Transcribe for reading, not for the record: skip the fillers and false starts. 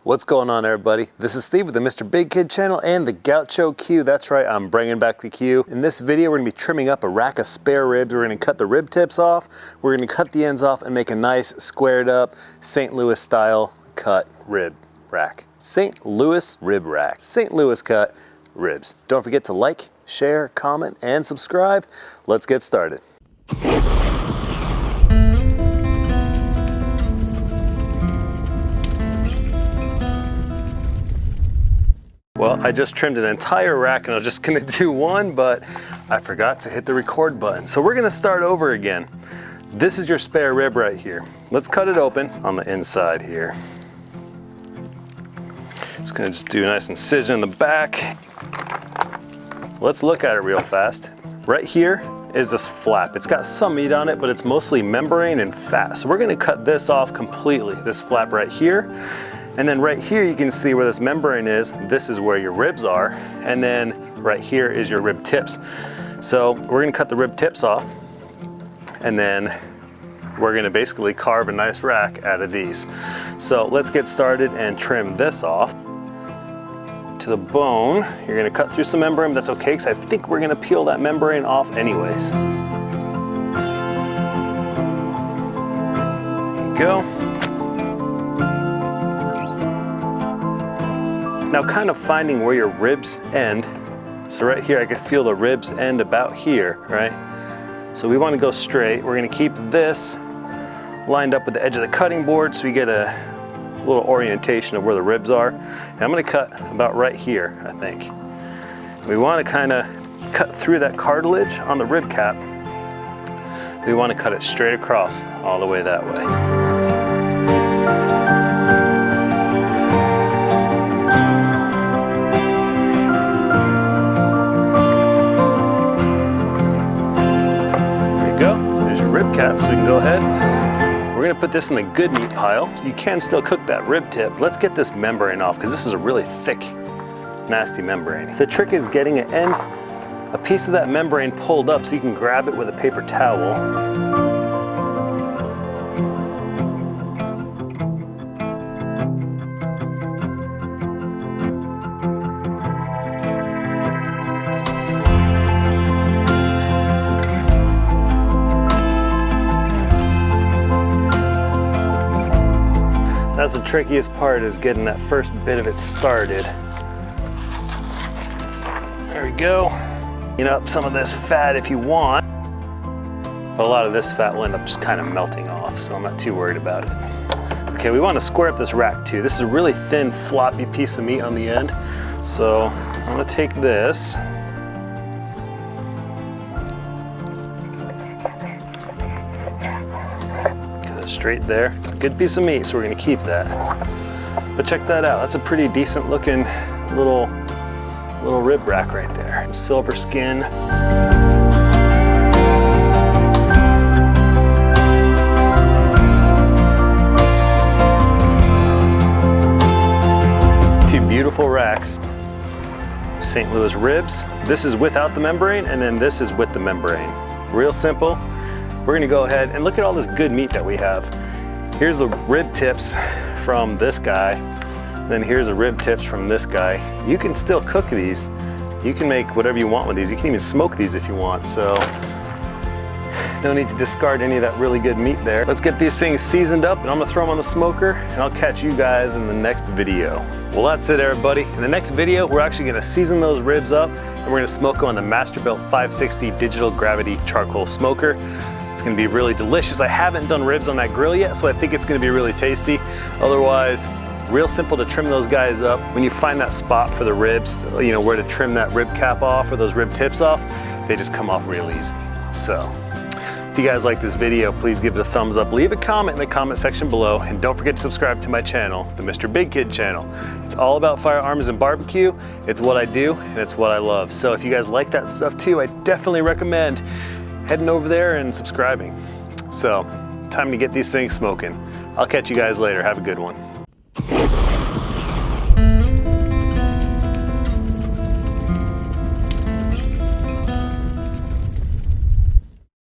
What's going on, everybody? This is Steve with the MrBigKid channel and the GauchoQ. That's right, I'm bringing back the Q. In this video, we're gonna be trimming up a rack of spare ribs. We're gonna cut the rib tips off, we're gonna cut the ends off and make a nice squared up St. Louis style cut rib rack. St. Louis rib rack. St. Louis cut ribs. Don't forget to like, share, comment, and subscribe. Let's get started. Well, I just trimmed an entire rack and I was just gonna do one, but I forgot to hit the record button. So we're gonna start over again. This is your spare rib right here. Let's cut it open on the inside here. Just gonna do a nice incision in the back. Let's look at it real fast. Right here is this flap. It's got some meat on it, but it's mostly membrane and fat. So we're gonna cut this off completely, this flap right here. And then right here, you can see where this membrane is. This is where your ribs are. And then right here is your rib tips. So we're gonna cut the rib tips off. And then we're gonna basically carve a nice rack out of these. So let's get started and trim this off. To the bone, you're gonna cut through some membrane, but that's okay, because I think we're gonna peel that membrane off anyways. There you go. Now kind of finding where your ribs end. So right here, I can feel the ribs end about here, right? So we want to go straight. We're going to keep this lined up with the edge of the cutting board so we get a little orientation of where the ribs are. And I'm going to cut about right here, I think. We want to kind of cut through that cartilage on the rib cap. We want to cut it straight across all the way that way. Rib cap, so we can go ahead. We're gonna put this in the good meat pile. You can still cook that rib tip. Let's get this membrane off because this is a really thick, nasty membrane. The trick is getting a piece of that membrane pulled up so you can grab it with a paper towel. That's the trickiest part, is getting that first bit of it started. There we go. Clean up some of this fat if you want. But a lot of this fat will end up just kind of melting off, so I'm not too worried about it. Okay, we want to square up this rack too. This is a really thin, floppy piece of meat on the end. So I'm gonna take this. Straight there. Good piece of meat, so we're gonna keep that. But check that out. That's a pretty decent looking little rib rack right there. Silver skin. Two beautiful racks. St. Louis ribs. This is without the membrane, and then this is with the membrane. Real simple. We're gonna go ahead and look at all this good meat that we have. Here's the rib tips from this guy. Then here's the rib tips from this guy. You can still cook these. You can make whatever you want with these. You can even smoke these if you want. So no need to discard any of that really good meat there. Let's get these things seasoned up, and I'm gonna throw them on the smoker, and I'll catch you guys in the next video. Well, that's it, everybody. In the next video, we're actually gonna season those ribs up, and we're gonna smoke them on the Masterbuilt 560 digital gravity charcoal smoker. It's gonna be really delicious. I haven't done ribs on that grill yet, so I think it's gonna be really tasty. Otherwise, real simple to trim those guys up. When you find that spot for the ribs, you know, where to trim that rib cap off or those rib tips off, they just come off real easy. So, if you guys like this video, please give it a thumbs up. Leave a comment in the comment section below, and don't forget to subscribe to my channel, the MrBigKid channel. It's all about firearms and barbecue. It's what I do, and it's what I love. So if you guys like that stuff too, I definitely recommend heading over there and subscribing. So, time to get these things smoking. I'll catch you guys later. Have a good one.